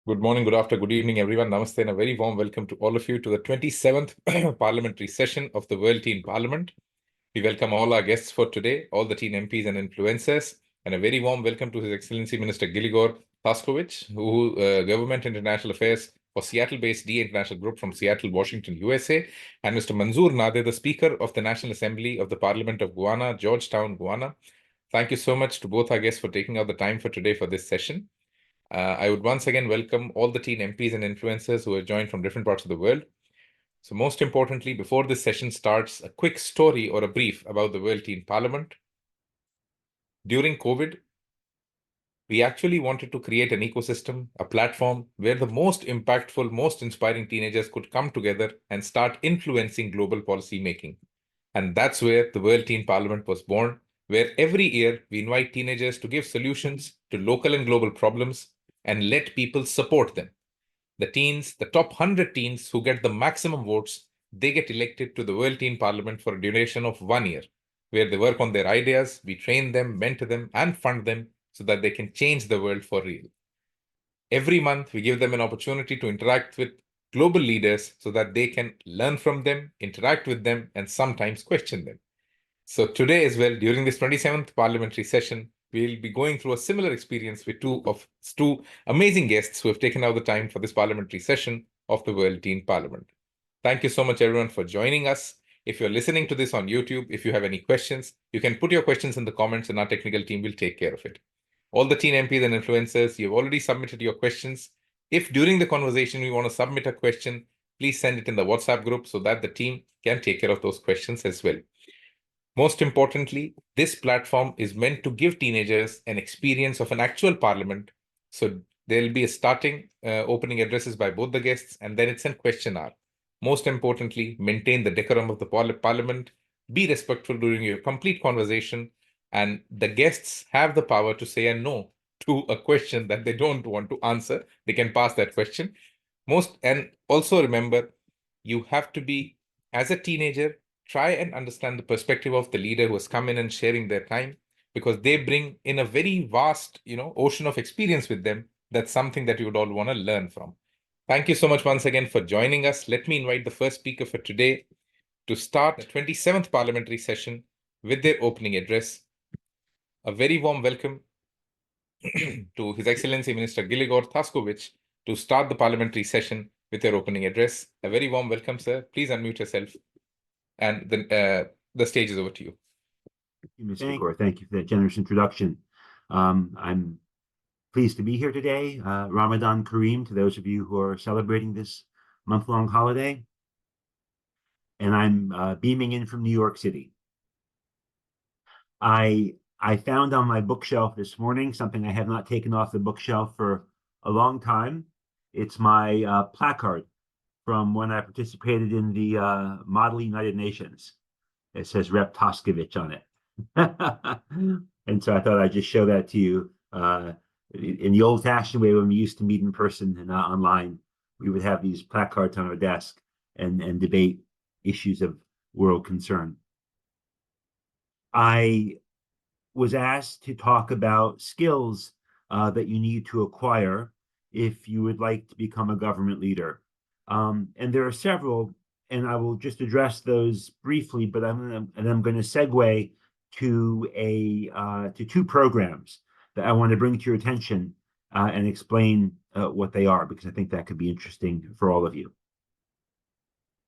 Good morning, good afternoon, good evening, everyone. Namaste and a very warm welcome to all of you to the 27th Parliamentary Session of the World Teen Parliament. We welcome all our guests for today, all the teen MPs and influencers, and a very warm welcome to His Excellency Minister Gligor Tashkovich, who Government International Affairs for Seattle-basedD.A.InternationalGroup Group from Seattle, Washington, USA, and Mr. Manzoor Nadir, the Speaker of the National Assembly of the Parliament of Guyana, Georgetown, Guyana. Thank you so much to both our guests for taking out the time for today for this session. I would once again welcome all the teen MPs and influencers who have joined from different parts of the world. So most importantly, before this session starts, a quick story or a brief about the World Teen Parliament. During COVID, we actually wanted to create an ecosystem, a platform where the most impactful, most inspiring teenagers could come together and start influencing global policy making. And that's where the World Teen Parliament was born, where every year we invite teenagers to give solutions to local and global problems and let people support them. The teens, the top 100 teens who get the maximum votes, they get elected to the World Teen Parliament for a duration of 1 year, where they work on their ideas, we train them, mentor them, and fund them so that they can change the world for real. Every month, we give them an opportunity to interact with global leaders so that they can learn from them, interact with them, and sometimes question them. So today as well, during this 27th Parliamentary Session, we'll be going through a similar experience with two amazing guests who have taken out the time for this parliamentary session of the World Teen Parliament. Thank you so much, everyone, for joining us. If you're listening to this on YouTube, if you have any questions, you can put your questions in the comments and our technical team will take care of it. All the teen MPs and influencers, you've already submitted your questions. If during the conversation you want to submit a question, please send it in the WhatsApp group so that the team can take care of those questions as well. Most importantly, this platform is meant to give teenagers an experience of an actual parliament. So there'll be a starting opening addresses by both the guests, and then it's a question hour. Most importantly, maintain the decorum of the parliament, be respectful during your complete conversation, and the guests have the power to say a no to a question that they don't want to answer. They can pass that question. And also remember, you have to be, as a teenager, try and understand the perspective of the leader who has come in and sharing their time, because they bring in a very vast, ocean of experience with them. That's something that you would all want to learn from. Thank you so much once again for joining us. Let me invite the first speaker for today to start the 27th Parliamentary Session with their opening address. A very warm welcome to His Excellency Minister Gligor Tashkovich to start the parliamentary session with your opening address. A very warm welcome, sir. Please unmute yourself. And the stage is over to you. Thank you, Mr. Gaur. Thank you for that generous introduction. I'm pleased to be here today. Ramadan Kareem to those of you who are celebrating this month-long holiday. And I'm beaming in from New York City. I found on my bookshelf this morning something I have not taken off the bookshelf for a long time. It's my placard from when I participated in the Model United Nations. It says Rep Tashkovich on it. And so I thought I'd just show that to you. In the old-fashioned way, when we used to meet in person and not online, we would have these placards on our desk and debate issues of world concern. I was asked to talk about skills that you need to acquire if you would like to become a government leader. And there are several, and I will just address those briefly, but I'm going to segue to two programs that I want to bring to your attention and explain what they are, because I think that could be interesting for all of you.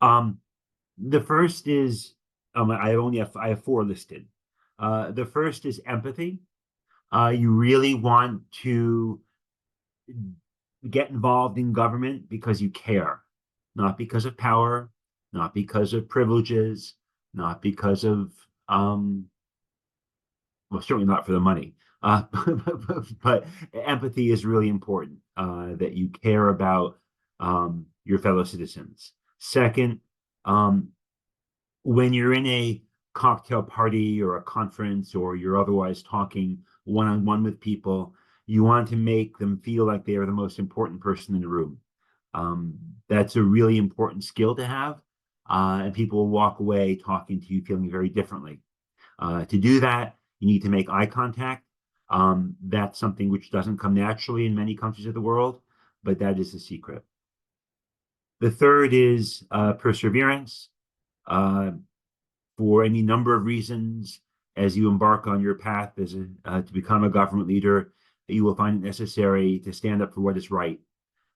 The first is, I have four listed. The first is empathy. You really want to get involved in government because you care. Not because of power, not because of privileges, not because of, well, certainly not for the money. But empathy is really important, that you care about your fellow citizens. Second, when you're in a cocktail party or a conference, or you're otherwise talking one-on-one with people, you want to make them feel like they are the most important person in the room. That's a really important skill to have, and people will walk away talking to you feeling very differently. To do that, you need to make eye contact. That's something which doesn't come naturally in many countries of the world. but that is the secret. The third is perseverance. For any number of reasons, as you embark on your path to become a government leader, you will find it necessary to stand up for what is right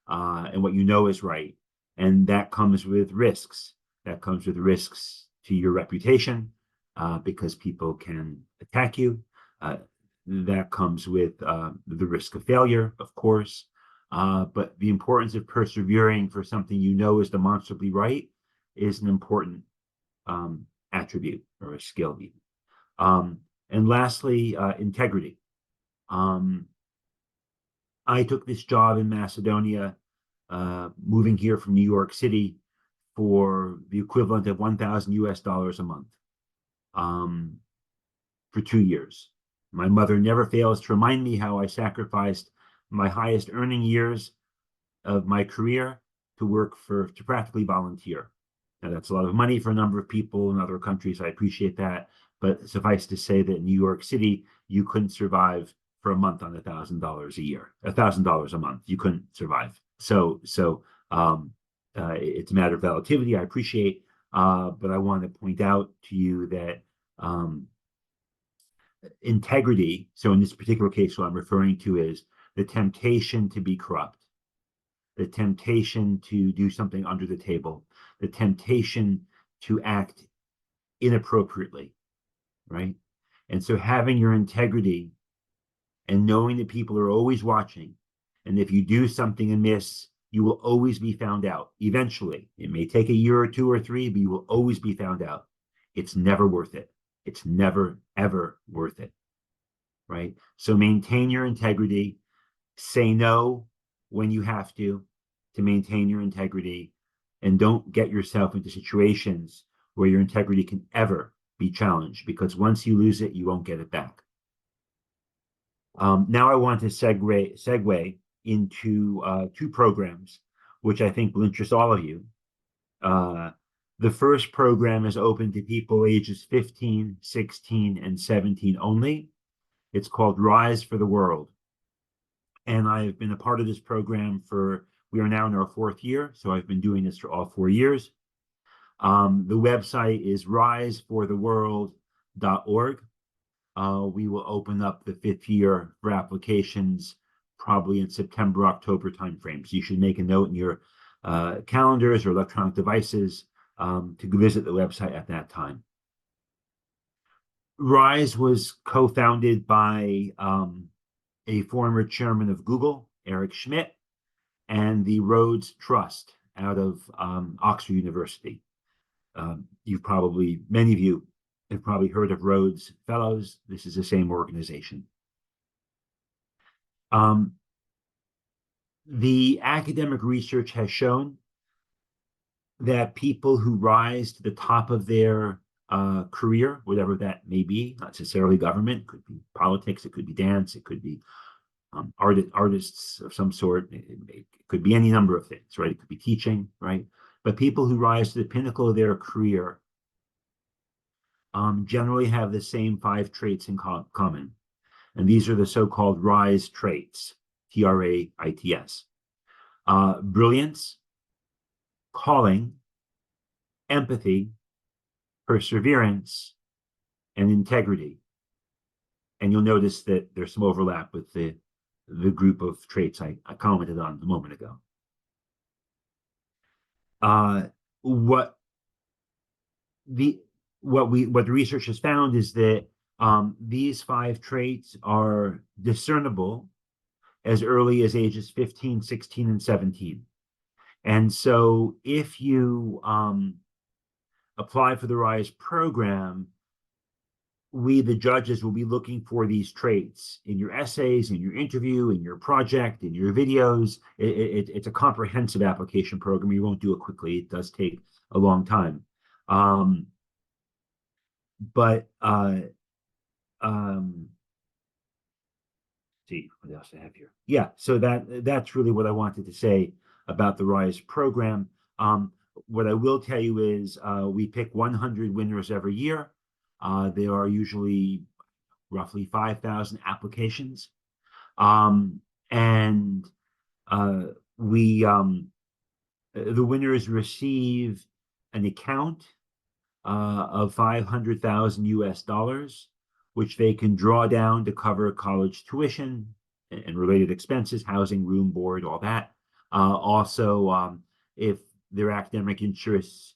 and what you know is right. And that comes with risks. That comes with risks to your reputation because people can attack you. That comes with the risk of failure, of course. But the importance of persevering for something you know is demonstrably right is an important attribute or a skill even. And lastly, integrity. I took this job in Macedonia, moving here from New York City for the equivalent of $1,000 a month for 2 years. My mother never fails to remind me how I sacrificed my highest earning years of my career to work to practically volunteer. Now, that's a lot of money for a number of people in other countries. I appreciate that. But suffice to say that in New York City, you couldn't survive for a month on $1,000 a year, $1,000 a month. You couldn't survive. So it's a matter of relativity. I appreciate, but I want to point out to you that integrity. So in this particular case, what I'm referring to is the temptation to be corrupt, the temptation to do something under the table, the temptation to act inappropriately, right? And so having your integrity and knowing that people are always watching, and if you do something amiss, you will always be found out. Eventually, it may take a year or 2 or 3, but you will always be found out. It's never worth it. It's never, ever worth it, right? So maintain your integrity. Say no when you have to maintain your integrity, and don't get yourself into situations where your integrity can ever be challenged, because once you lose it, you won't get it back. Now I want to segue into 2 programs, which I think will interest all of you. The first program is open to people ages 15, 16, and 17 only. It's called Rise for the World. And I've been a part of this program we are now in our 4th year, so I've been doing this for all 4 years. The website is risefortheworld.org. We will open up the 5th year for applications probably in September, October timeframe. So you should make a note in your calendars or electronic devices to visit the website at that time. Rise was co-founded by a former chairman of Google, Eric Schmidt, and the Rhodes Trust out of Oxford University. Many of you have probably heard of Rhodes Fellows. This is the same organization. The academic research has shown that people who rise to the top of their career, whatever that may be, not necessarily government, it could be politics, it could be dance, it could be artists of some sort, it could be any number of things, right? It could be teaching, right? But people who rise to the pinnacle of their career generally have the same 5 traits in common. And these are the so-called RISE traits, TRAITS. Brilliance, calling, empathy, perseverance, and integrity. And you'll notice that there's some overlap with the group of traits I commented on a moment ago. What the research has found is that these 5 traits are discernible as early as ages 15, 16, and 17. And so if you apply for the RISE program, we, the judges, will be looking for these traits in your essays, in your interview, in your project, in your videos. It's a comprehensive application program. You won't do it quickly. It does take a long time. See what else I have here. Yeah, so that's really what I wanted to say about the RISE program. What I will tell you is we pick 100 winners every year. There are usually roughly 5,000 applications. And the winners receive an account of 500,000 US dollars, which they can draw down to cover college tuition and related expenses, housing, room, board, all that. Also, if their academic interests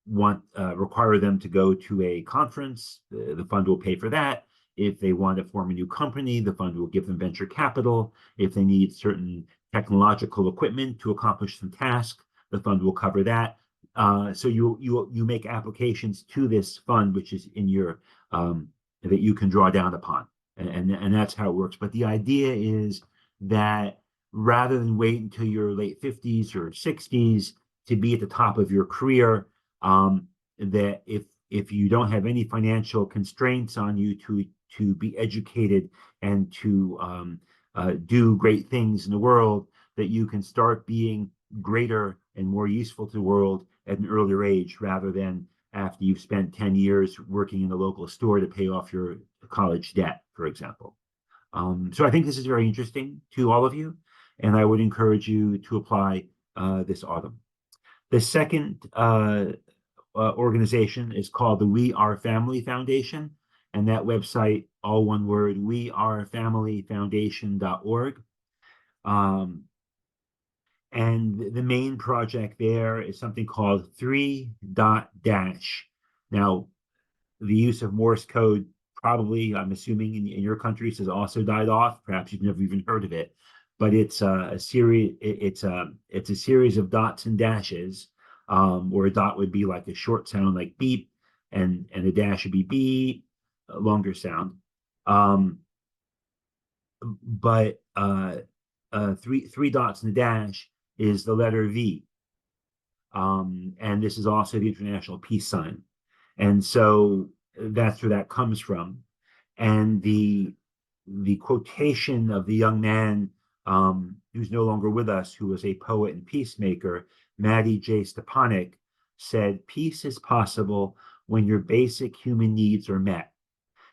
require them to go to a conference, the fund will pay for that. If they want to form a new company, the fund will give them venture capital. If they need certain technological equipment to accomplish some task, the fund will cover that. So you make applications to this fund, which is in your that you can draw down upon, and that's how it works. But the idea is that rather than wait until your late 50s or 60s to be at the top of your career, that if you don't have any financial constraints on you to be educated and to do great things in the world, that you can start being greater and more useful to the world at an earlier age, rather than after you've spent 10 years working in the local store to pay off your college debt, for example. So I think this is very interesting to all of you, and I would encourage you to apply this autumn. The second organization is called the We Are Family Foundation, and that website, all one word, wearefamilyfoundation.org. And the main project there is something called 3-Dash. Now, the use of Morse code probably, I'm assuming, in your countries has also died off. Perhaps you've never even heard of it, but it's a series. It's a series of dots and dashes, where a dot would be like a short sound like beep, and a dash would be beep, a longer sound. But three dots and a dash is the letter V. And this is also the international peace sign. And so that's where that comes from. And the quotation of the young man who's no longer with us, who was a poet and peacemaker, Matty J. Stepanek, said, "Peace is possible when your basic human needs are met."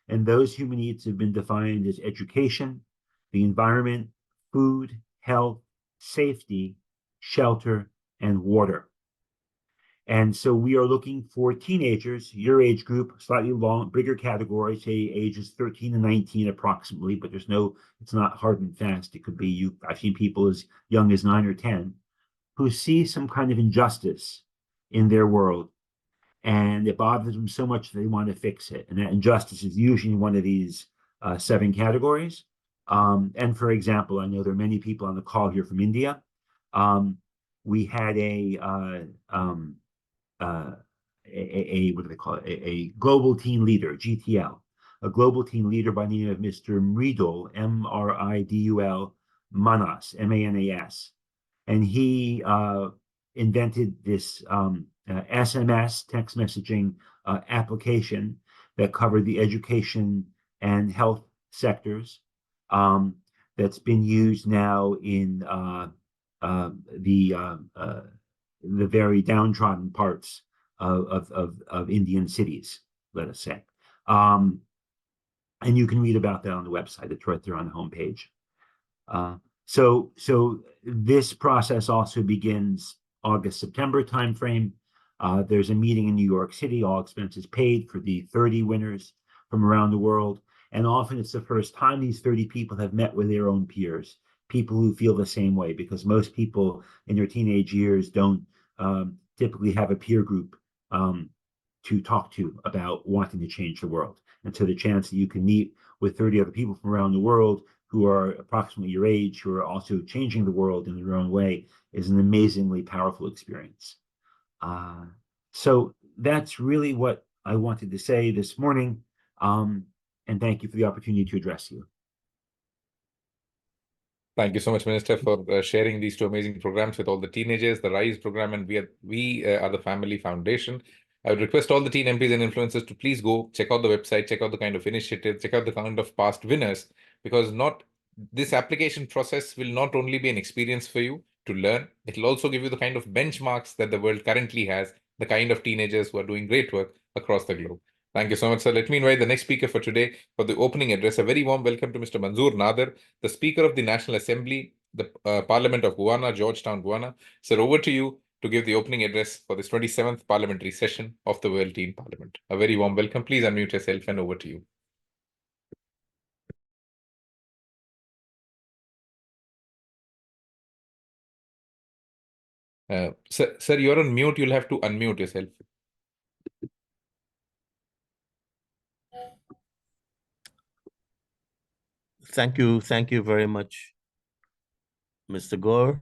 And those human needs have been defined as education, the environment, food, health, safety, shelter, and water. And so we are looking for teenagers, your age group, slightly bigger category, say ages 13 to 19 approximately, but it's not hard and fast. It could be I've seen people as young as 9 or 10 who see some kind of injustice in their world, and it bothers them so much they want to fix it. And that injustice is usually one of these 7 categories. And for example, I know there are many people on the call here from India. We had what do they call it? A global teen leader, GTL, a global teen leader by the name of Mr. Mridul, M-R-I-D-U-L, Manas, M-A-N-A-S. And he invented this SMS, text messaging application that covered the education and health sectors, that's been used now in the very downtrodden parts of Indian cities, let us say. And you can read about that on the website. It's right there on the homepage. So this process also begins August, September timeframe. There's a meeting in New York City, all expenses paid, for the 30 winners from around the world. And often it's the first time these 30 people have met with their own peers, people who feel the same way, because most people in their teenage years don't typically have a peer group to talk to about wanting to change the world. And so the chance that you can meet with 30 other people from around the world who are approximately your age, who are also changing the world in their own way, is an amazingly powerful experience. So that's really what I wanted to say this morning. And thank you for the opportunity to address you. Thank you so much, Minister, for sharing these 2 amazing programs with all the teenagers, the RISE program, and we are the Family Foundation. I would request all the teen MPs and influencers to please go check out the website, check out the kind of initiatives, check out the kind of past winners, because this application process will not only be an experience for you to learn, it will also give you the kind of benchmarks that the world currently has, the kind of teenagers who are doing great work across the globe. Thank you so much, sir. Let me invite the next speaker for today for the opening address. A very warm welcome to Mr. Manzoor Nadir, the Speaker of the National Assembly the Parliament of Guyana, Georgetown, Guyana. Sir, over to you to give the opening address for this 27th Parliamentary Session of the World Teen Parliament. A very warm welcome. Please unmute yourself and over to you. Sir, you're on mute. You'll have to unmute yourself. Thank you very much, Mr. Gaur.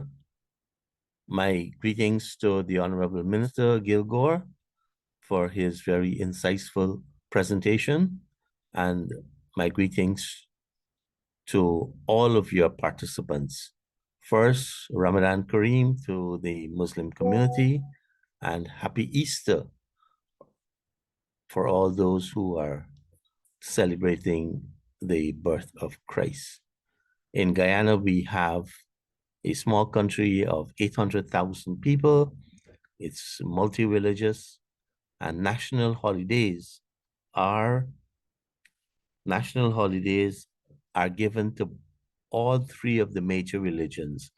My greetings to the Honorable Minister Gilgore for his very insightful presentation, and my greetings to all of your participants. First, Ramadan Kareem to the Muslim community, and Happy Easter for all those who are celebrating the birth of Christ. In Guyana, we have a small country of 800,000 people. It's multi-religious, and national holidays are given to all three of the major religions: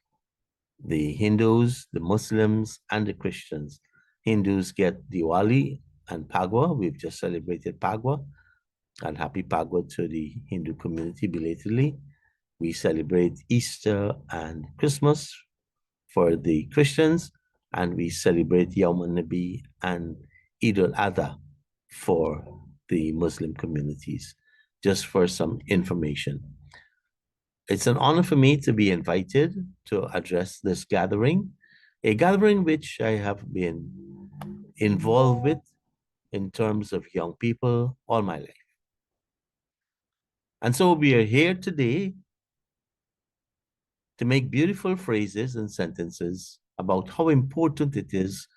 the Hindus, the Muslims, and the Christians. Hindus get Diwali and Pagwa. We've just celebrated Pagwa, and happy Pagwa to the Hindu community belatedly. We celebrate Easter and Christmas for the Christians, and we celebrate Yawm al-Nabi and Eid al-Adha for the Muslim communities, just for some information. It's an honor for me to be invited to address this gathering, a gathering which I have been involved with in terms of young people all my life. And so we are here today to make beautiful phrases and sentences about how important it is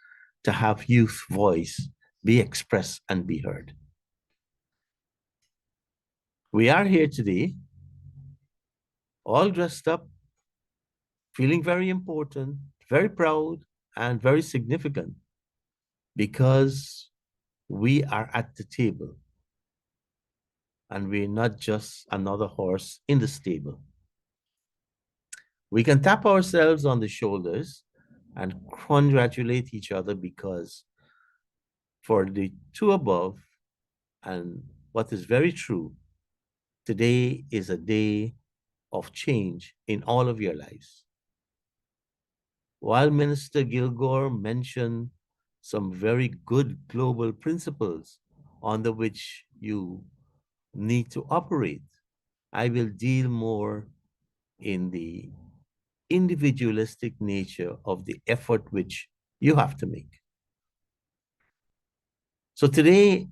to have youth voice be expressed and be heard. We are here today, all dressed up, feeling very important, very proud, and very significant, because we are at the table, and we're not just another horse in the stable. We can tap ourselves on the shoulders and congratulate each other, because for the two above, and what is very true, today is a day of change in all of your lives. While Minister Gilgore mentioned some very good global principles under which you need to operate, I will deal more in the individualistic nature of the effort which you have to make. So today,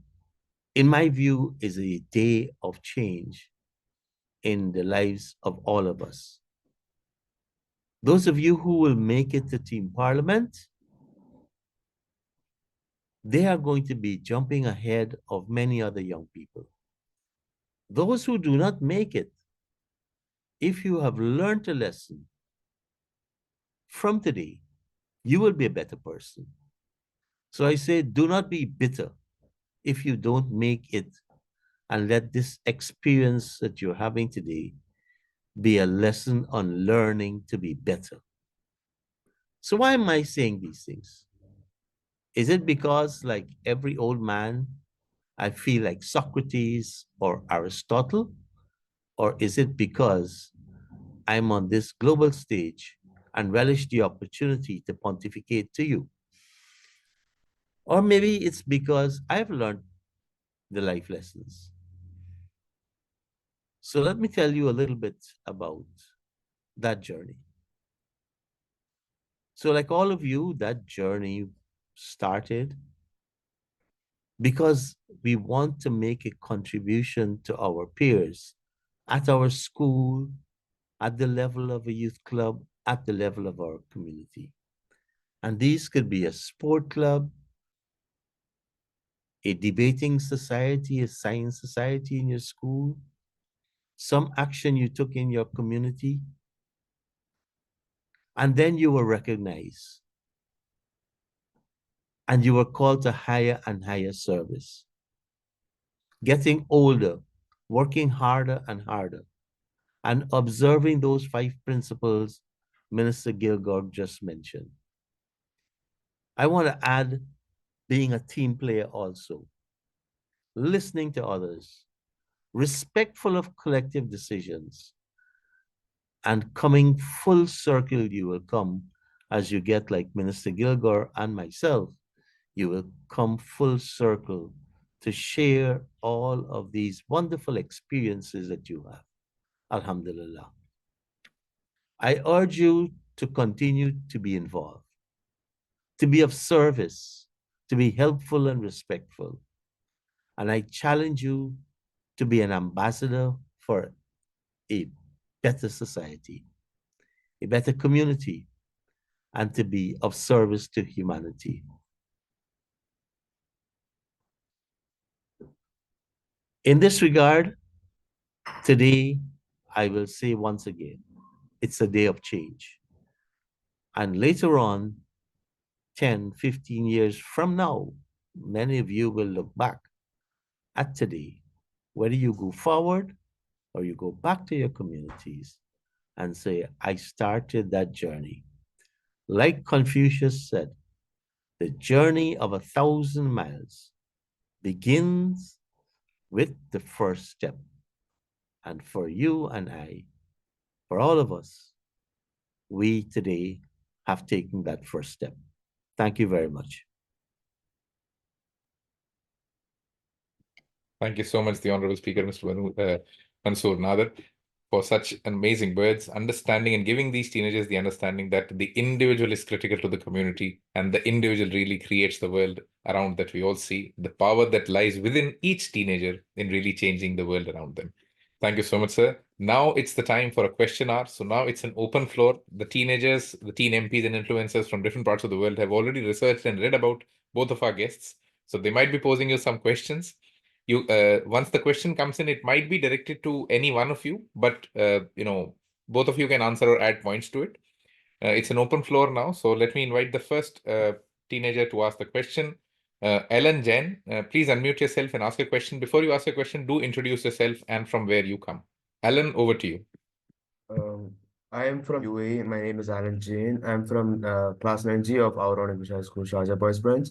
in my view, is a day of change in the lives of all of us. Those of you who will make it to Team Parliament, they are going to be jumping ahead of many other young people. Those who do not make it, if you have learned a lesson from today, you will be a better person. So I say, do not be bitter if you don't make it, and let this experience that you're having today be a lesson on learning to be better. So why am I saying these things? Is it because, like every old man, I feel like Socrates or Aristotle? Or is it because I'm on this global stage and relish the opportunity to pontificate to you? Or maybe it's because I've learned the life lessons. So let me tell you a little bit about that journey. So like all of you, that journey started because we want to make a contribution to our peers at our school, at the level of a youth club, at the level of our community. And these could be a sport club, a debating society, a science society in your school, some action you took in your community, and then you were recognized. And you were called to higher and higher service. Getting older, working harder and harder, and observing those 5 principles Minister Gilgore just mentioned. I want to add being a team player also, listening to others, respectful of collective decisions, and coming full circle. You will come as you get like Minister Gilgore and myself, you will come full circle to share all of these wonderful experiences that you have. Alhamdulillah. I urge you to continue to be involved, to be of service, to be helpful and respectful. And I challenge you to be an ambassador for a better society, a better community, and to be of service to humanity. In this regard, today, I will say once again, it's a day of change. And later on, 10, 15 years from now, many of you will look back at today, whether you go forward or you go back to your communities and say, I started that journey. Like Confucius said, the journey of 1,000 miles begins with the first step. And for you and I, for all of us, we today have taken that first step. Thank you very much. Thank you so much, the Honorable Speaker, Mr. Manzoor Nadir, for such amazing words, understanding and giving these teenagers the understanding that the individual is critical to the community and the individual really creates the world around that we all see, the power that lies within each teenager in really changing the world around them. Thank you so much, sir. Now it's the time for a question hour. So now it's an open floor. The teenagers, the teen MPs and influencers from different parts of the world have already researched and read about both of our guests. So they might be posing you some questions. You once the question comes in, it might be directed to any one of you, but both of you can answer or add points to it. It's an open floor now, so let me invite the first teenager to ask the question. Alen Jain, please unmute yourself and ask a question. Before you ask a question, do introduce yourself and from where you come. Alen, over to you. I am from UAE. My name is Alen Jain. I'm from class 9G of our own English High School, Sharjah Boys Branch.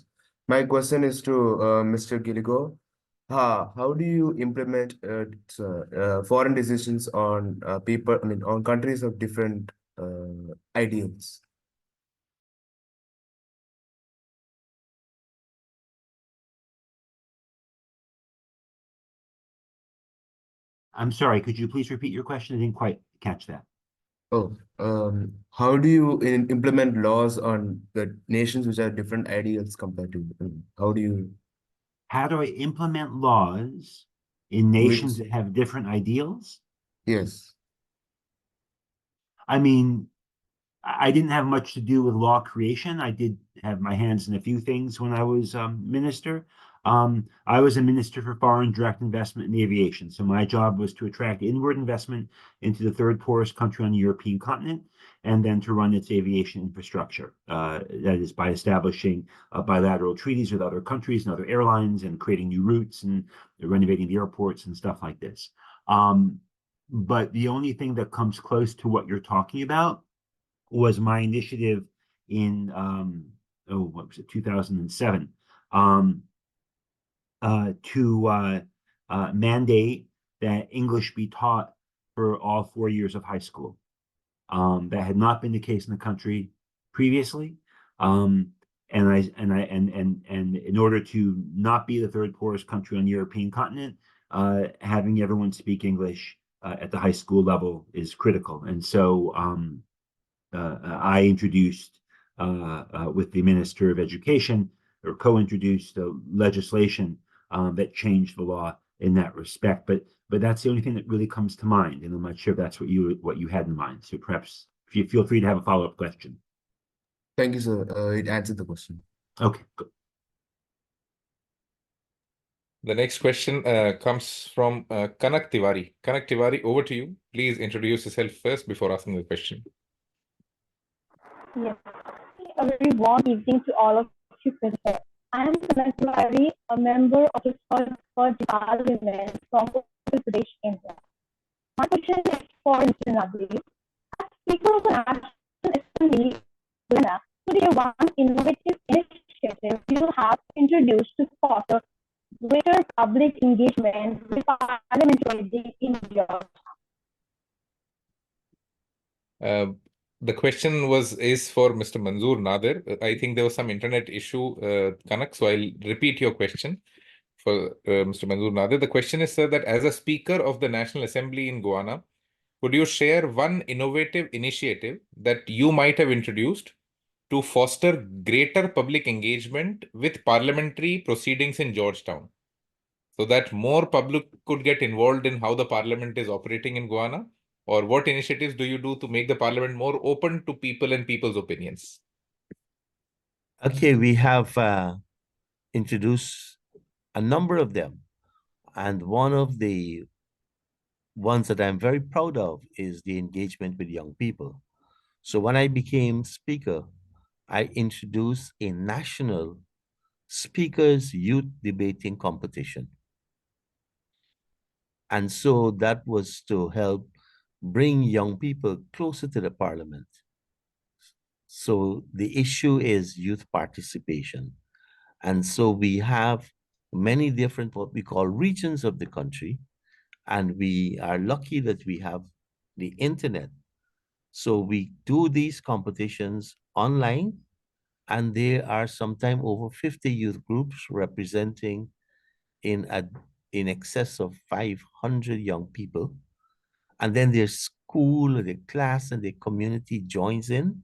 My question is to Mr. Gilligor. How do you implement foreign decisions on people, on countries of different ideals? I'm sorry, could you please repeat your question? I didn't quite catch that. How do you implement laws on the nations which have different ideals compared to, how do I implement laws in nations that have different ideals? Yes. I mean, I didn't have much to do with law creation. I did have my hands in a few things when I was minister. I was a minister for foreign direct investment in aviation. So my job was to attract inward investment into the third poorest country on the European continent, and then to run its aviation infrastructure. That is by establishing bilateral treaties with other countries and other airlines and creating new routes and renovating the airports and stuff like this. But the only thing that comes close to what you're talking about was my initiative in, what was it, 2007, to mandate that English be taught for all 4 years of high school. That had not been the case in the country previously. And in order to not be the third poorest country on the European continent, having everyone speak English at the high school level is critical. And so I introduced, with the Minister of Education, or co-introduced legislation that changed the law in that respect. But that's the only thing that really comes to mind, and I'm not sure if that's what you had in mind. So perhaps feel free to have a follow-up question. Thank you, sir. It answered the question. Okay, good. The next question comes from Kanak Tiwari. Kanak Tiwari, over to you. Please introduce yourself first before asking the question. Yes. A very warm evening to all of you present. I am Kanak Tiwari, a member of the first Parliament from Uttar Pradesh, India. My question is for Mr. Nadir. As Speaker of the National recently, Guyana, could you one innovative initiative you have introduced to foster greater public engagement with parliamentary in Georgetown? The question is for Mr. Manzoor Nadir. I think there was some internet issue, Kanak, so I'll repeat your question for Mr. Manzoor Nadir. The question is, sir, that as a Speaker of the National Assembly in Guyana, could you share one innovative initiative that you might have introduced to foster greater public engagement with parliamentary proceedings in Georgetown, so that more public could get involved in how the parliament is operating in Guyana? Or what initiatives do you do to make the parliament more open to people and people's opinions? Okay, we have introduced a number of them. And one of the ones that I'm very proud of is the engagement with young people. So when I became speaker, I introduced a national speakers youth debating competition. And so that was to help bring young people closer to the parliament. So the issue is youth participation. And so we have many different what we call regions of the country. And we are lucky that we have the internet. So we do these competitions online, and there are sometimes over 50 youth groups representing in excess of 500 young people. And then their school, their class, and their community joins in.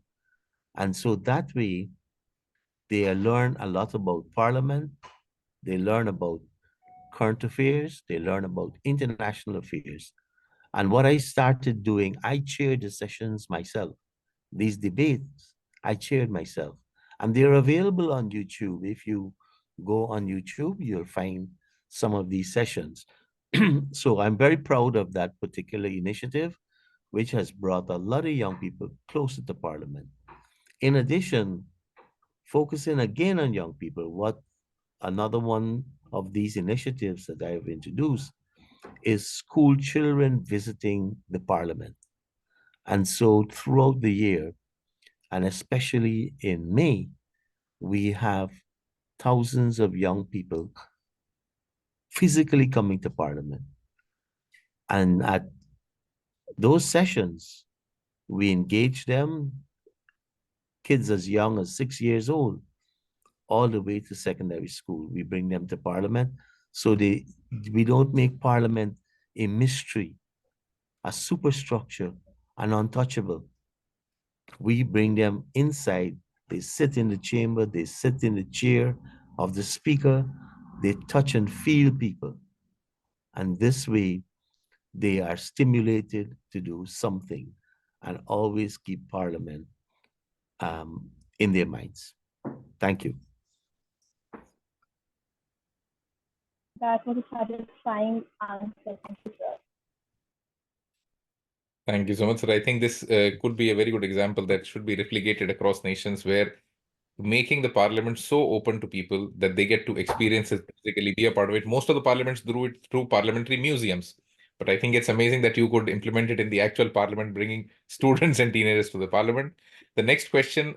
And so that way, they learn a lot about parliament, they learn about current affairs, they learn about international affairs. And what I started doing, I chaired the sessions myself. These debates, I chaired myself. And they're available on YouTube. If you go on YouTube, you'll find some of these sessions. So I'm very proud of that particular initiative, which has brought a lot of young people closer to Parliament. In addition, focusing again on young people, what another one of these initiatives that I have introduced is school children visiting the Parliament. And so throughout the year, and especially in May, we have thousands of young people physically coming to Parliament. And at those sessions, we engage them, kids as young as 6 years old, all the way to secondary school. We bring them to Parliament. So we don't make Parliament a mystery, a superstructure, an untouchable. We bring them inside. They sit in the chamber, they sit in the chair of the speaker, they touch and feel people. And this way, they are stimulated to do something and always keep Parliament in their minds. Thank you. That was a satisfying answer. Thank you, sir. Thank you so much, sir. I think this could be a very good example that should be replicated across nations, where making the parliament so open to people that they get to experience it physically, be a part of it. Most of the parliaments do it through parliamentary museums. But I think it's amazing that you could implement it in the actual parliament, bringing students and teenagers to the parliament. The next question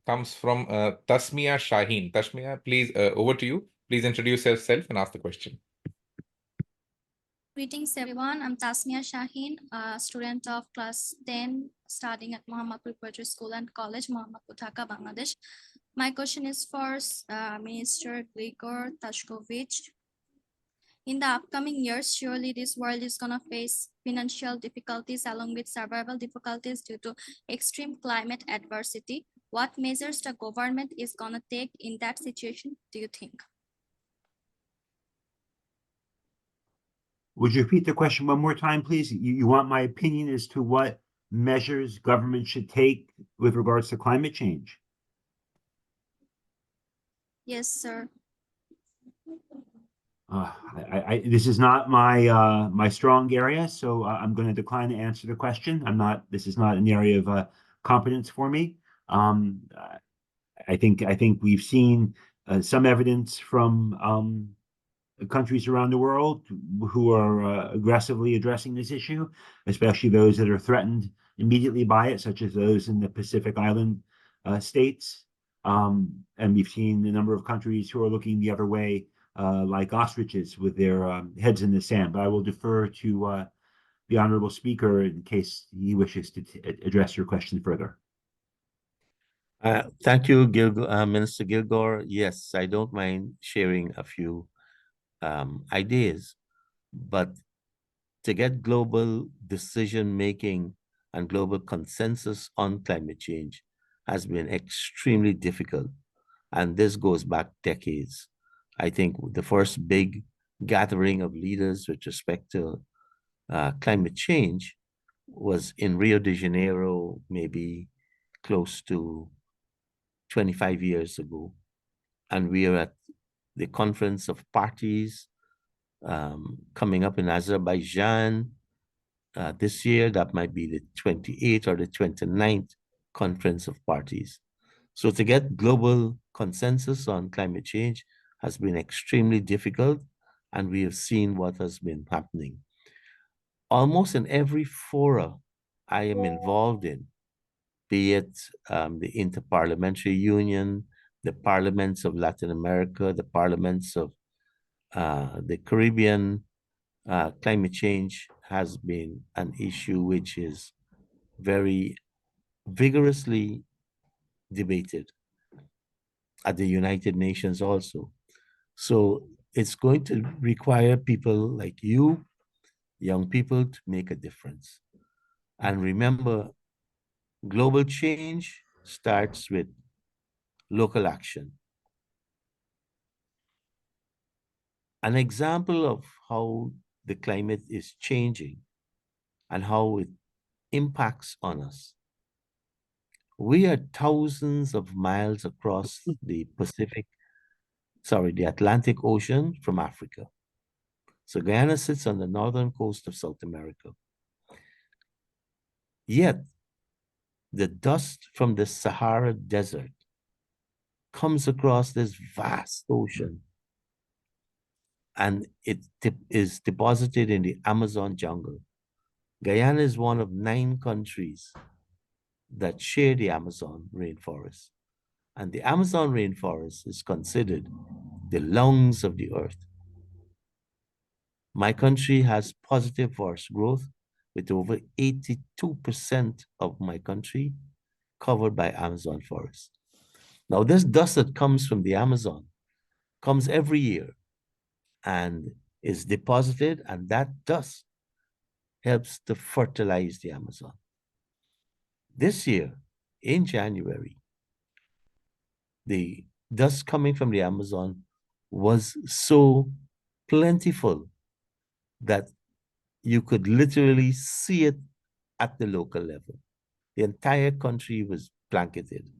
comes from Tasmiya Shahin. Tasmiya, please, over to you. Please introduce yourself and ask the question. Greetings everyone, I'm Tasmiya Shahin, a student of class 10 studying at Mohammadpur Poetry School and College, Mohammadpur, Dhaka, Bangladesh. My question is for Minister Gligor Tashkovich. In the upcoming years, surely this world is going to face financial difficulties along with survival difficulties due to extreme climate adversity. What measures the government is going to take in that situation, do you think? Would you repeat the question one more time, please? You want my opinion as to what measures government should take with regards to climate change? Yes, sir. This is not my my strong area, so I'm going to decline to answer the question. This is not an area of competence for me. I think we've seen some evidence from countries around the world who are aggressively addressing this issue, especially those that are threatened immediately by it, such as those in the Pacific Island states. And we've seen a number of countries who are looking the other way, like ostriches with their heads in the sand. But I will defer to the honorable speaker in case he wishes to address your question further. Thank you, Minister Gilgore. Yes, I don't mind sharing a few ideas, but to get global decision-making and global consensus on climate change has been extremely difficult. And this goes back decades. I think the first big gathering of leaders with respect to climate change was in Rio de Janeiro, maybe close to 25 years ago. And we are at the Conference of Parties coming up in Azerbaijan this year. That might be the 28th or the 29th Conference of Parties. So to get global consensus on climate change has been extremely difficult, and we have seen what has been happening. Almost in every fora I am involved in, be it the Interparliamentary Union, the parliaments of Latin America, the parliaments of the Caribbean, climate change has been an issue which is very vigorously debated at the United Nations also. So it's going to require people like you, young people, to make a difference. And remember, global change starts with local action. An example of how the climate is changing and how it impacts on us. We are thousands of miles across the Atlantic Ocean from Africa. So Guyana sits on the northern coast of South America. Yet, the dust from the Sahara Desert comes across this vast ocean, and it is deposited in the Amazon jungle. Guyana is one of 9 countries that share the Amazon rainforest. And the Amazon rainforest is considered the lungs of the earth. My country has positive forest growth, with over 82% of my country covered by Amazon forest. Now, this dust that comes from the Amazon comes every year and is deposited, and that dust helps to fertilize the Amazon. This year, in January, the dust coming from the Amazon was so plentiful that you could literally see it at the local level. The entire country was blanketed.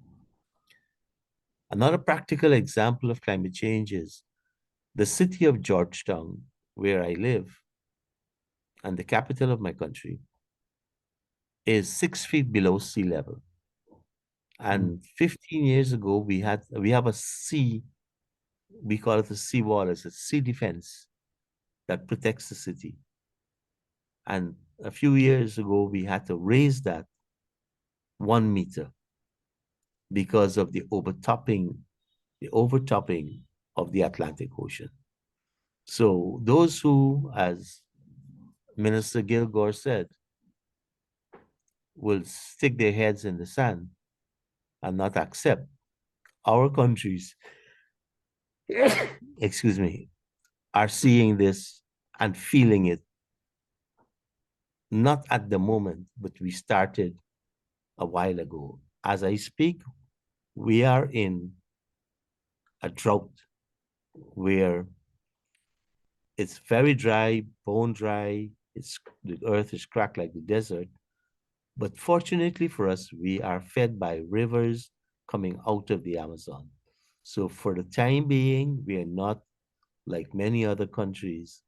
Another practical example of climate change is the city of Georgetown, where I live, and the capital of my country, is 6 feet below sea level. And 15 years ago, we have a sea, we call it a seawall, it's a sea defense that protects the city. And a few years ago, we had to raise that 1 meter because of the overtopping of the Atlantic Ocean. So those who, as Minister Gilgore said, will stick their heads in the sand and not accept our countries, excuse me, are seeing this and feeling it. Not at the moment, but we started a while ago. As I speak, we are in a drought where it's very dry, bone dry, the earth is cracked like the desert. But fortunately for us, we are fed by rivers coming out of the Amazon. So for the time being, we are not, like many other countries,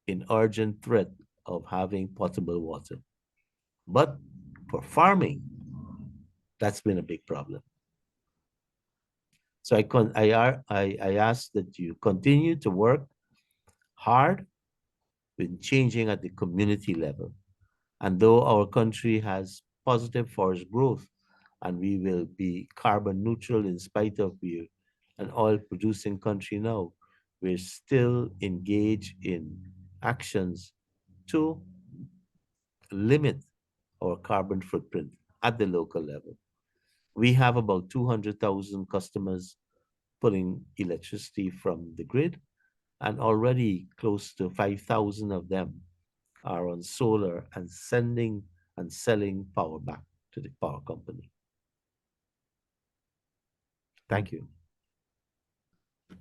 in urgent threat of having potable water. But for farming, that's been a big problem. So I ask that you continue to work hard with changing at the community level. And though our country has positive forest growth and we will be carbon neutral in spite of being an oil producing country now, we're still engaged in actions to limit our carbon footprint at the local level. We have about 200,000 customers pulling electricity from the grid, and already close to 5,000 of them are on solar and sending and selling power back to the power company. Thank you.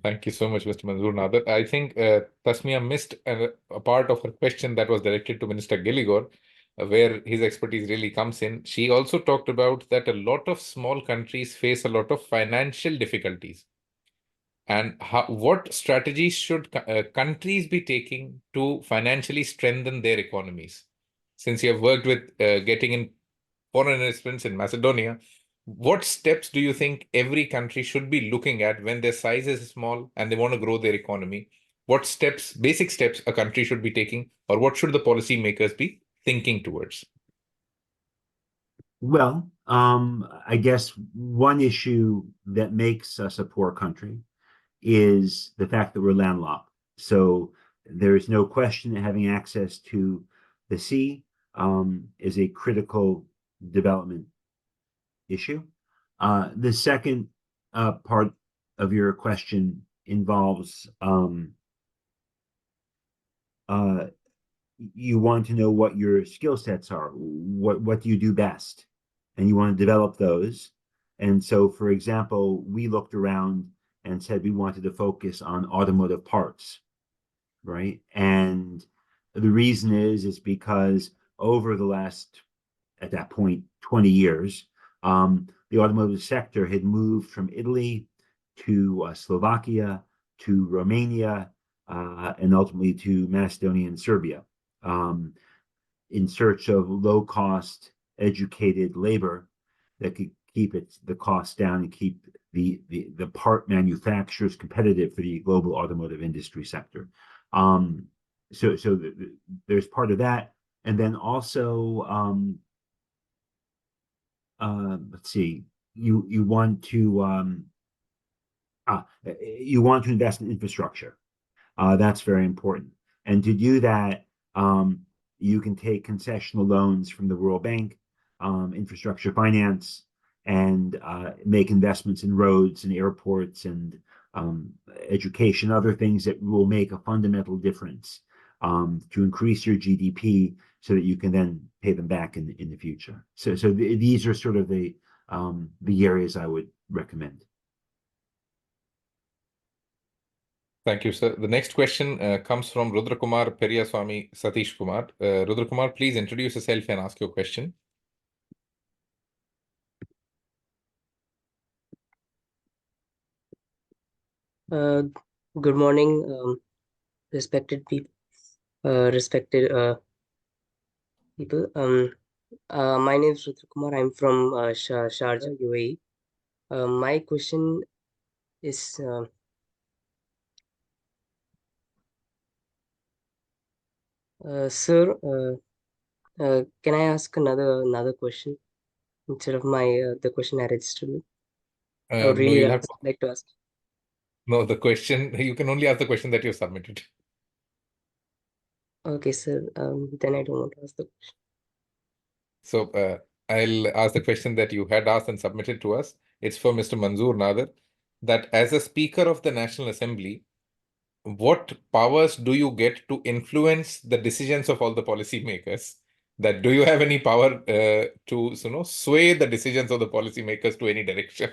Thank you so much, Mr. Manzoor Nadir. I think Tasmiya missed a part of her question that was directed to Minister Gilligor, where his expertise really comes in. She also talked about that a lot of small countries face a lot of financial difficulties. And what strategies should countries be taking to financially strengthen their economies? Since you have worked with getting in foreign investments in Macedonia, what steps do you think every country should be looking at when their size is small and they want to grow their economy? What steps, basic steps, a country should be taking, or what should the policy makers be thinking towards? Well, I guess one issue that makes us a poor country is the fact that we're landlocked. So there's no question that having access to the sea is a critical development issue. The second part of your question involves you want to know what your skill sets are, what do you do best, and you want to develop those. And so, for example, we looked around and said we wanted to focus on automotive parts, right? And the reason is because over the last, at that point, 20 years, the automotive sector had moved from Italy to Slovakia to Romania and ultimately to Macedonia and Serbia in search of low-cost, educated labor that could keep the costs down and keep the part manufacturers competitive for the global automotive industry sector. So there's part of that, and then also let's see, you want to invest in infrastructure. That's very important, and to do that, you can take concessional loans from the World Bank, infrastructure finance, and make investments in roads and airports and education, other things that will make a fundamental difference to increase your GDP so that you can then pay them back in the future. So these are sort of the areas I would recommend. Thank you, sir. The next question comes from Rudrakumar, Periyasamy, Sathiskumar. Rudrakumar, please introduce yourself and ask your question. Good morning, respected people. People. My name is Rudrakumar. I'm from Sharjah, UAE. My question is, sir, can I ask another question instead of the question I registered with? I would No, really you'll have to. like to ask. No, the question, you can only ask the question that you submitted. Okay, sir. Then I don't want to ask the question. So I'll ask the question that you had asked and submitted to us. It's for Mr. Manzoor Nadir, that as a Speaker of the National Assembly, what powers do you get to influence the decisions of all the policymakers? That do you have any power to sway the decisions of the policymakers to any direction?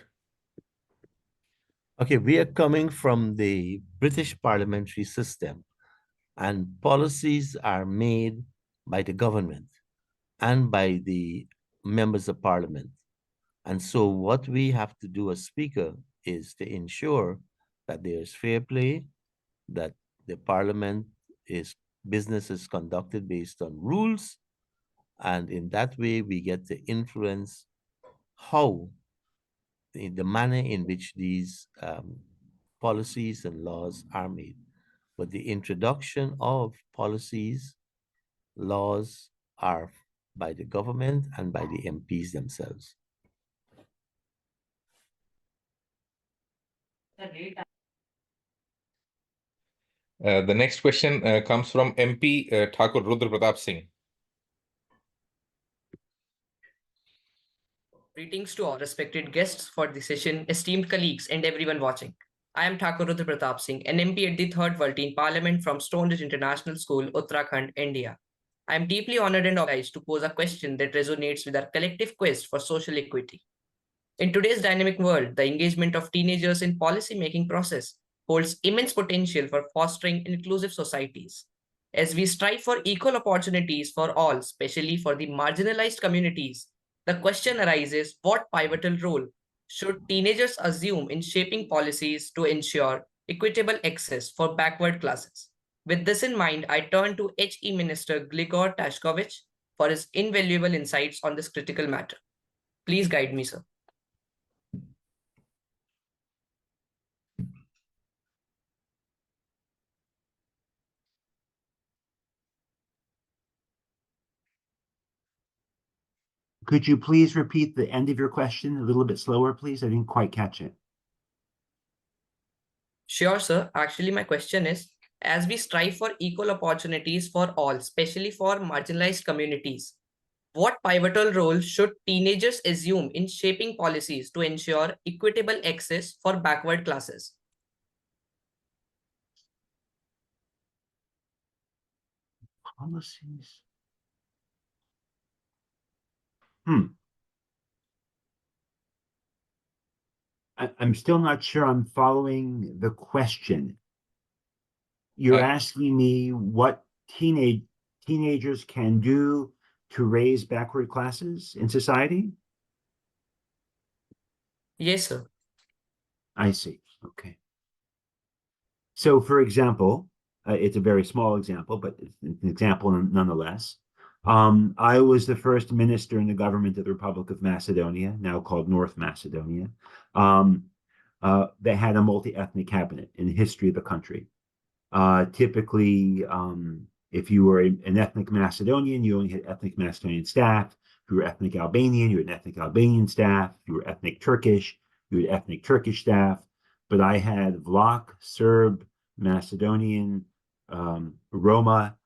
Okay, we are coming from the British parliamentary system, and policies are made by the government and by the members of parliament. And so what we have to do as speaker is to ensure that there's fair play, that the parliament business is conducted based on rules, and in that way we get to influence how the manner in which these policies and laws are made. But the introduction of policies, laws are by the government and by the MPs themselves. The next question comes from MP Thakur Rudra Pratap Singh. Greetings to all respected guests for the session, esteemed colleagues, and everyone watching. I am Thakur Rudra Pratap Singh, an MP at the 3rd World Teen Parliament from Stonebridge International School, Uttarakhand, India. I am deeply honored and obliged to pose a question that resonates with our collective quest for social equity. In today's dynamic world, the engagement of teenagers in policy-making process holds immense potential for fostering inclusive societies. As we strive for equal opportunities for all, especially for the marginalized communities, the question arises, what pivotal role should teenagers assume in shaping policies to ensure equitable access for backward classes? With this in mind, I turn to HE Minister Gligor Tashkovich for his invaluable insights on this critical matter. Please guide me, sir. Could you please repeat the end of your question a little bit slower, please? I didn't quite catch it. Sure, sir. Actually, my question is, as we strive for equal opportunities for all, especially for marginalized communities, what pivotal role should teenagers assume in shaping policies to ensure equitable access for backward classes? Policies. I'm still not sure I'm following the question. You're asking me what teenagers can do to raise backward classes in society? Yes, sir. I see. Okay. So, for example, it's a very small example, but it's an example nonetheless. I was the first minister in the government of the Republic of Macedonia, now called North Macedonia, that had a multi-ethnic cabinet in the history of the country. Typically, if you were an ethnic Macedonian, you only had ethnic Macedonian staff. If you were ethnic Albanian, you had an ethnic Albanian staff. If you were ethnic Turkish, you had ethnic Turkish staff. But I had Vlach, Serb, Macedonian, Roma,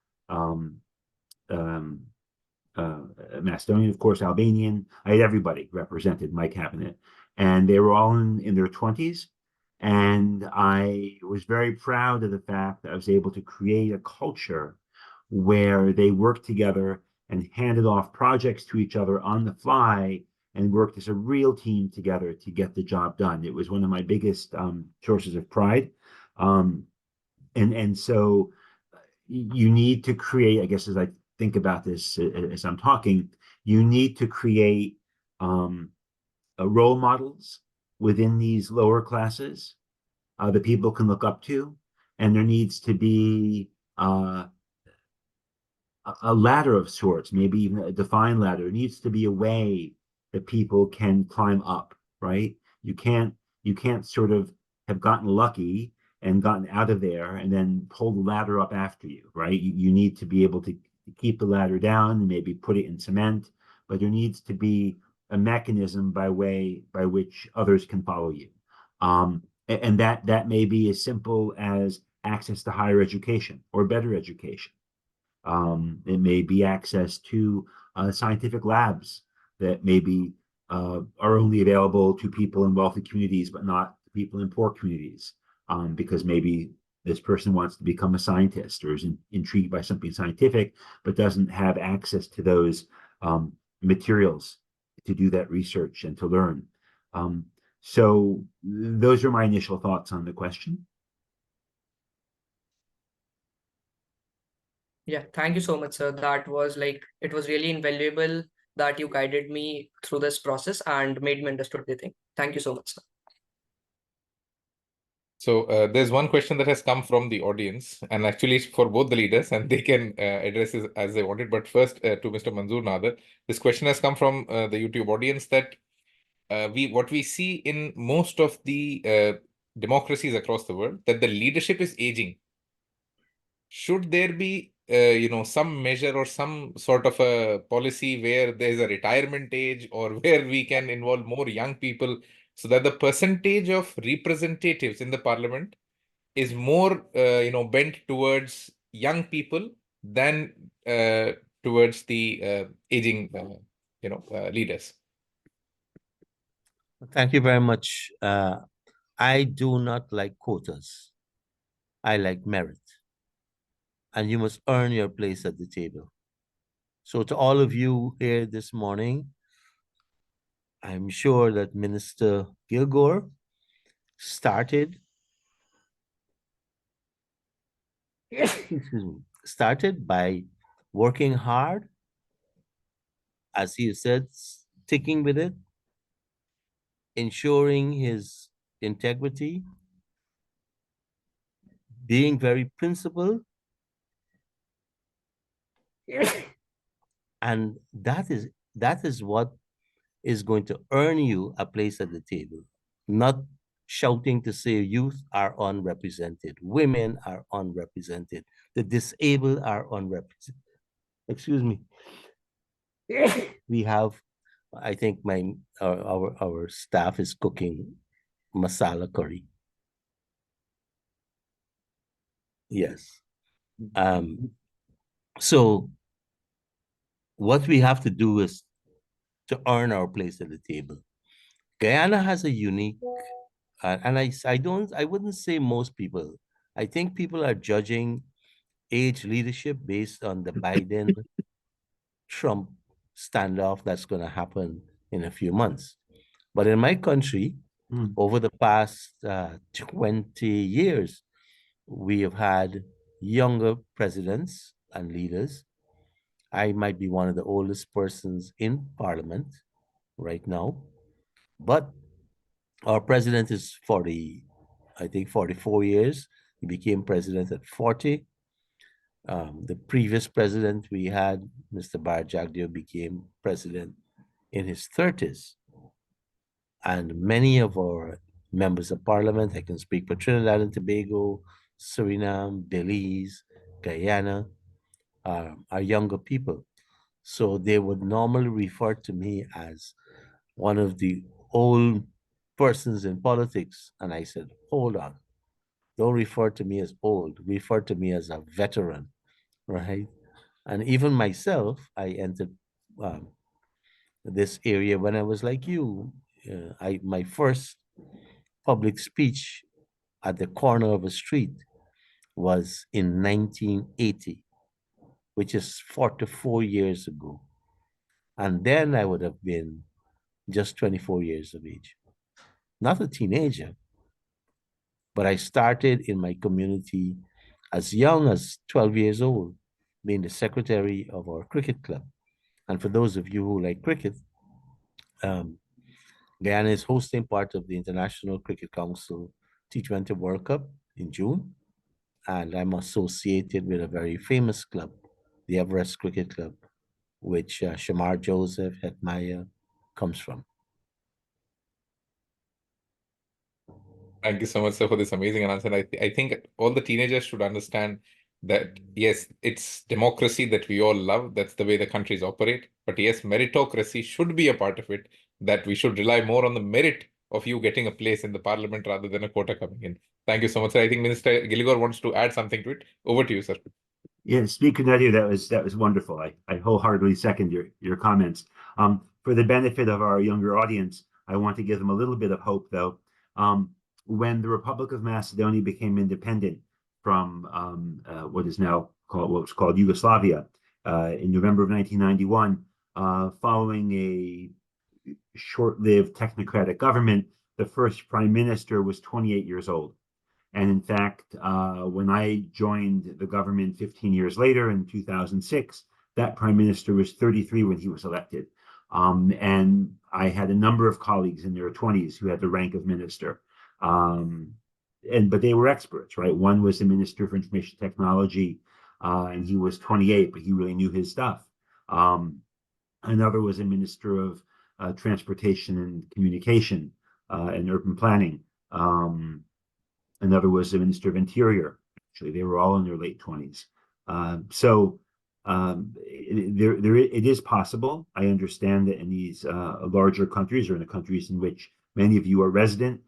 Macedonian, of course, Albanian. I had everybody represented in my cabinet. And they were all in their 20s. And I was very proud of the fact that I was able to create a culture where they worked together and handed off projects to each other on the fly and worked as a real team together to get the job done. It was one of my biggest sources of pride. And so you need to create, I guess, as I think about this as I'm talking, you need to create role models within these lower classes that people can look up to, and there needs to be a ladder of sorts, maybe even a defined ladder. It needs to be a way that people can climb up, right? You can't sort of have gotten lucky and gotten out of there and then pull the ladder up after you, right? You need to be able to keep the ladder down and maybe put it in cement, but there needs to be a mechanism by which others can follow you. And that may be as simple as access to higher education or better education. It may be access to scientific labs that maybe are only available to people in wealthy communities, but not people in poor communities, because maybe this person wants to become a scientist or is intrigued by something scientific, but doesn't have access to those materials to do that research and to learn. So those are my initial thoughts on the question. Yeah, thank you so much, sir. That was it was really invaluable that you guided me through this process and made me understood the thing. Thank you so much, sir. So there's one question that has come from the audience, and actually it's for both the leaders, and they can address it as they wanted. But first, to Mr. Manzoor Nadir, this question has come from the YouTube audience that what we see in most of the democracies across the world, that the leadership is aging. Should there be some measure or some sort of a policy where there's a retirement age or where we can involve more young people so that the percentage of representatives in the parliament is more, bent towards young people than towards the aging, leaders. Thank you very much. I do not like quotas. I like merit. And you must earn your place at the table. So to all of you here this morning, I'm sure that Minister Gilgore started by working hard, as he said, sticking with it, ensuring his integrity, being very principled, and that is what is going to earn you a place at the table, not shouting to say youth are unrepresented, women are unrepresented, the disabled are unrepresented. Excuse me. We have, I think our staff is cooking masala curry. Yes. So what we have to do is to earn our place at the table. Guyana has a unique, and I wouldn't say most people. I think people are judging age leadership based on the Biden-Trump standoff that's going to happen in a few months. But in my country, over the past 20 years, we have had younger presidents and leaders. I might be one of the oldest persons in parliament right now, but our president is 44 years. He became president at 40. The previous president we had, Mr. Jagdeo, became president in his 30s. And many of our members of parliament, I can speak for Trinidad and Tobago, Suriname, Belize, Guyana, are younger people. So they would normally refer to me as one of the old persons in politics. And I said, hold on, don't refer to me as old, refer to me as a veteran, right? And even myself, I entered this area when I was like you. My first public speech at the corner of a street was in 1980, which is 44 years ago. And then I would have been just 24 years of age. Not a teenager, but I started in my community as young as 12 years old, being the secretary of our cricket club. And for those of you who like cricket, Guyana is hosting part of the International Cricket Council T20 World Cup in June. And I'm associated with a very famous club, the Everest Cricket Club, which Shamar Joseph Hetmaya comes from. Thank you so much, sir, for this amazing answer. I think all the teenagers should understand that, yes, it's democracy that we all love. That's the way the countries operate. But yes, meritocracy should be a part of it, that we should rely more on the merit of you getting a place in the parliament rather than a quota coming in. Thank you so much, sir. I think Minister Gligor wants to add something to it. Over to you, sir. Yeah, Speaker Nadir, that was wonderful. I wholeheartedly second your comments. For the benefit of our younger audience, I want to give them a little bit of hope, though. When the Republic of Macedonia became independent from what was called Yugoslavia in November of 1991, following a short-lived technocratic government, the first prime minister was 28 years old. And in fact, when I joined the government 15 years later in 2006, that prime minister was 33 when he was elected. And I had a number of colleagues in their 20s who had the rank of minister. But they were experts, right? One was the Minister for Information Technology, and he was 28, but he really knew his stuff. Another was a Minister of Transportation and Communication and Urban Planning. Another was the Minister of Interior. Actually, they were all in their late 20s. It is possible. I understand that in these larger countries, or in the countries in which many of you are resident,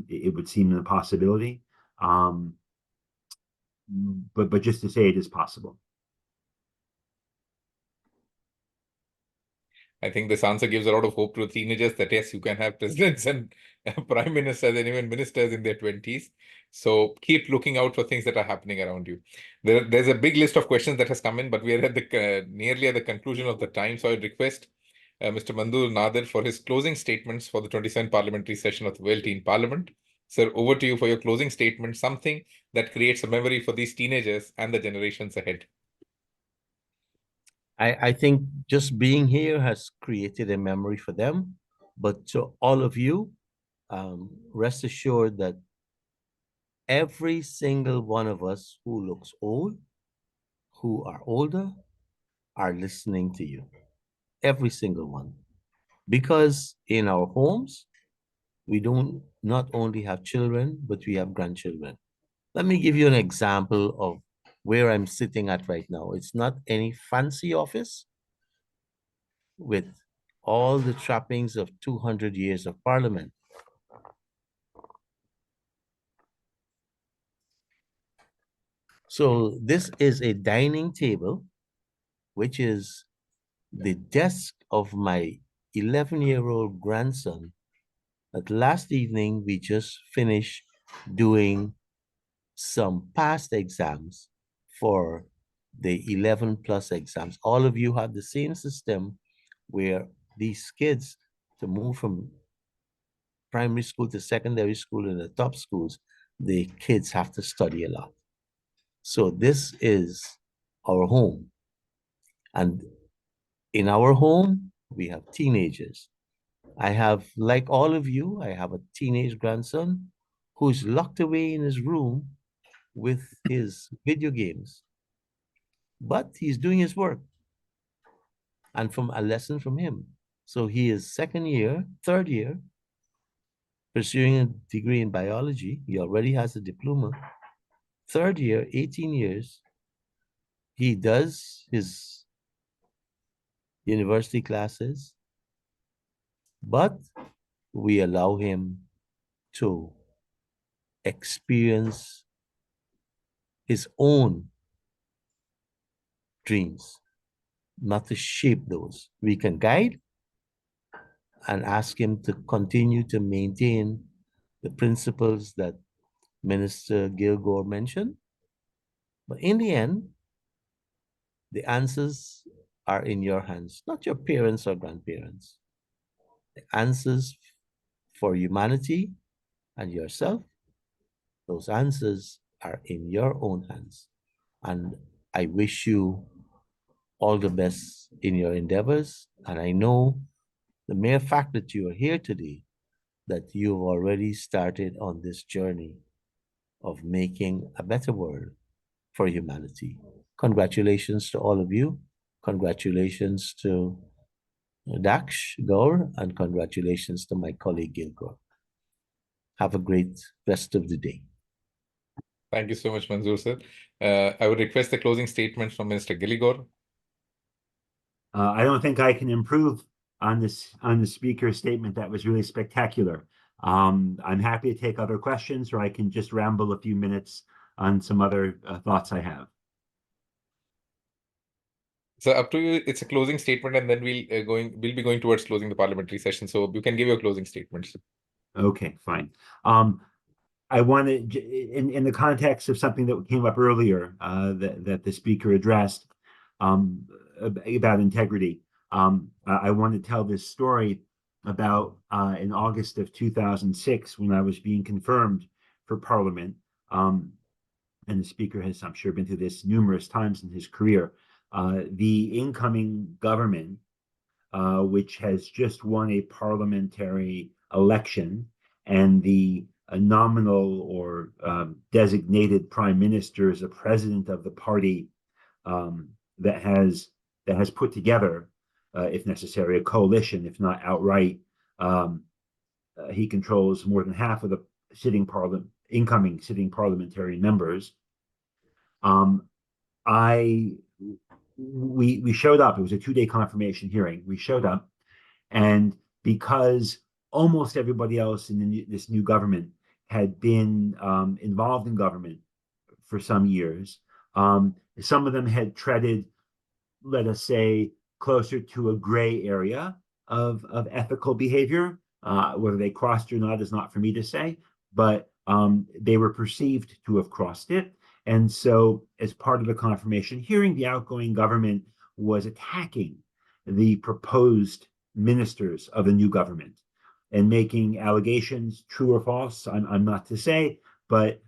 it would seem an impossibility. But just to say it is possible. I think this answer gives a lot of hope to teenagers that yes, you can have presidents and prime ministers and even ministers in their 20s. So keep looking out for things that are happening around you. There's a big list of questions that has come in, but we are at the nearly at the conclusion of the time. So I request Mr. Manzoor Nadir for his closing statements for the 27th Parliamentary Session of the World Teen Parliament. Sir, over to you for your closing statement, something that creates a memory for these teenagers and the generations ahead. I think just being here has created a memory for them. But to all of you, rest assured that every single one of us who looks old, who are older, are listening to you. Every single one. Because in our homes, we don't not only have children, but we have grandchildren. Let me give you an example of where I'm sitting at right now. It's not any fancy office with all the trappings of 200 years of parliament. So this is a dining table, which is the desk of my 11-year-old grandson. That last evening, we just finished doing some past exams for the 11 plus exams. All of you have the same system where these kids, to move from primary school to secondary school in the top schools, the kids have to study a lot. So this is our home. And in our home, we have teenagers. I have, like all of you, I have a teenage grandson who's locked away in his room with his video games. But he's doing his work. And from a lesson from him. So he is third year, pursuing a degree in biology. He already has a diploma. Third year, 18 years. He does his university classes, but we allow him to experience his own dreams, not to shape those. We can guide and ask him to continue to maintain the principles that Minister Gilgore mentioned. But in the end, the answers are in your hands, not your parents or grandparents. The answers for humanity and yourself, those answers are in your own hands. And I wish you all the best in your endeavors. And I know the mere fact that you are here today, that you've already started on this journey of making a better world for humanity. Congratulations to all of you. Congratulations to Daksh Gaur, and congratulations to my colleague Gilgore. Have a great rest of the day. Thank you so much, Manzoor sir. I would request the closing statement from Mr. Gligor. I don't think I can improve on the speaker's statement. That was really spectacular. I'm happy to take other questions, or I can just ramble a few minutes on some other thoughts I have. So up to you. It's a closing statement, and then we'll be going towards closing the parliamentary session. So you can give your closing statements. Okay, fine. I wanted, in the context of something that came up earlier, that the speaker addressed, about integrity. I want to tell this story about in August of 2006, when I was being confirmed for Parliament. And the speaker has, I'm sure, been through this numerous times in his career. The incoming government, which has just won a parliamentary election, and the nominal or designated prime minister is a president of the party that has put together, if necessary, a coalition, if not outright. He controls more than half of the incoming sitting parliamentary members. we showed up. It was a 2-day confirmation hearing. We showed up, and because almost everybody else in this new government had been involved in government for some years, some of them had treaded, let us say, closer to a gray area of ethical behavior. Whether they crossed or not is not for me to say, but they were perceived to have crossed it. And so, as part of the confirmation hearing, the outgoing government was attacking the proposed ministers of the new government and making allegations, true or false, I'm not to say, but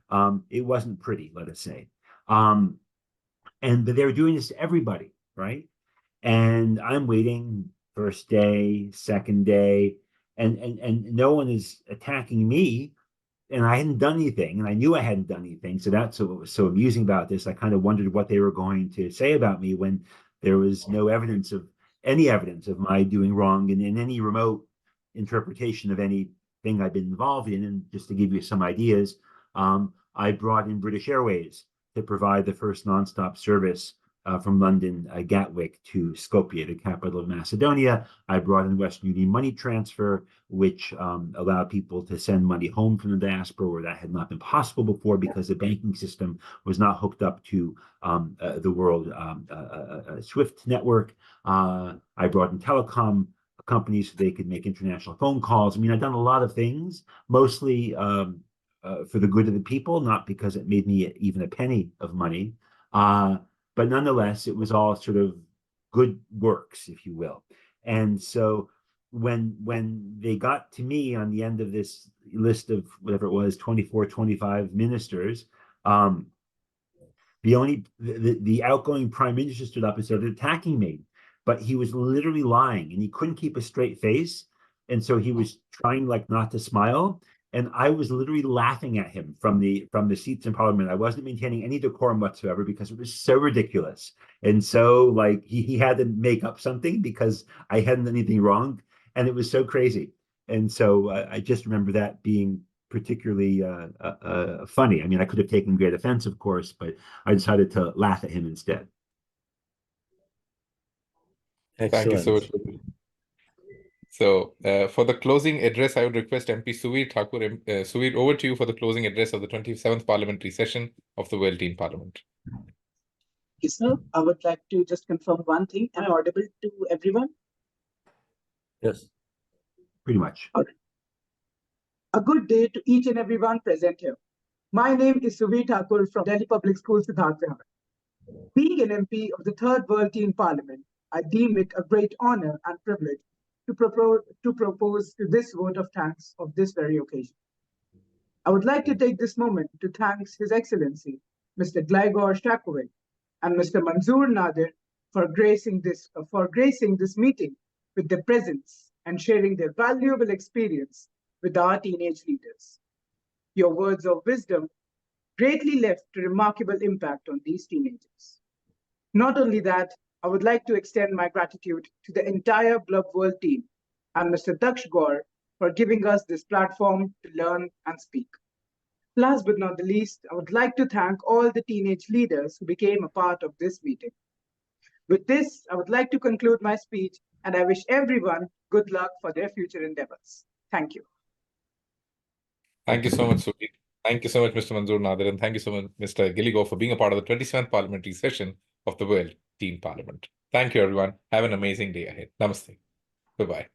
it wasn't pretty, let us say. And they were doing this to everybody, right? And I'm waiting first day, second day, and no one is attacking me. And I hadn't done anything, and I knew I hadn't done anything. So that's what was so amusing about this. I kind of wondered what they were going to say about me when there was no evidence of my doing wrong in any remote interpretation of anything I've been involved in. And just to give you some ideas, I brought in British Airways to provide the first nonstop service from London, Gatwick to Skopje, the capital of Macedonia. I brought in Western Union money transfer, which allowed people to send money home from the diaspora where that had not been possible before because the banking system was not hooked up to the world SWIFT network. I brought in telecom companies so they could make international phone calls. I mean, I've done a lot of things, mostly for the good of the people, not because it made me even a penny of money. But nonetheless, it was all sort of good works, if you will. And so when they got to me on the end of this list of whatever it was, 24, 25 ministers, the outgoing prime minister stood up and started attacking me. But he was literally lying, and he couldn't keep a straight face. And so he was trying not to smile. And I was literally laughing at him from the seats in Parliament. I wasn't maintaining any decorum whatsoever because it was so ridiculous. And so he had to make up something because I hadn't done anything wrong. And it was so crazy. And so I just remember that being particularly funny. I mean, I could have taken great offense, of course, but I decided to laugh at him instead. Thank you so much. So for the closing address, I would request MP Suvir Thakur. Suvir, over to you for the closing address of the 27th Parliamentary Session of the World Teen Parliament. Yes, sir. I would like to just confirm one thing. Am I audible to everyone? Yes. Pretty much. All right. A good day to each and everyone present here. My name is Suvir Thakur from Delhi Public Schools, Siddharth Vihar. Being an MP of the 3rd World Teen Parliament, I deem it a great honor and privilege to propose to this vote of thanks of this very occasion. I would like to take this moment to thank His Excellency, Mr. Gligor and Mr. Manzoor Nadir for gracing this meeting with their presence and sharing their valuable experience with our teenage leaders. Your words of wisdom greatly left a remarkable impact on these teenagers. Not only that, I would like to extend my gratitude to the entire Blub World team and Mr. Daksh Gaur for giving us this platform to learn and speak. Last but not the least, I would like to thank all the teenage leaders who became a part of this meeting. With this, I would like to conclude my speech, and I wish everyone good luck for their future endeavors. Thank you. Thank you so much, Suvir. Thank you so much, Mr. Manzoor Nadir, and thank you so much, Mr. Gilligor, for being a part of the 27th Parliamentary Session of the World Teen Parliament. Thank you, everyone. Have an amazing day ahead. Namaste. Goodbye.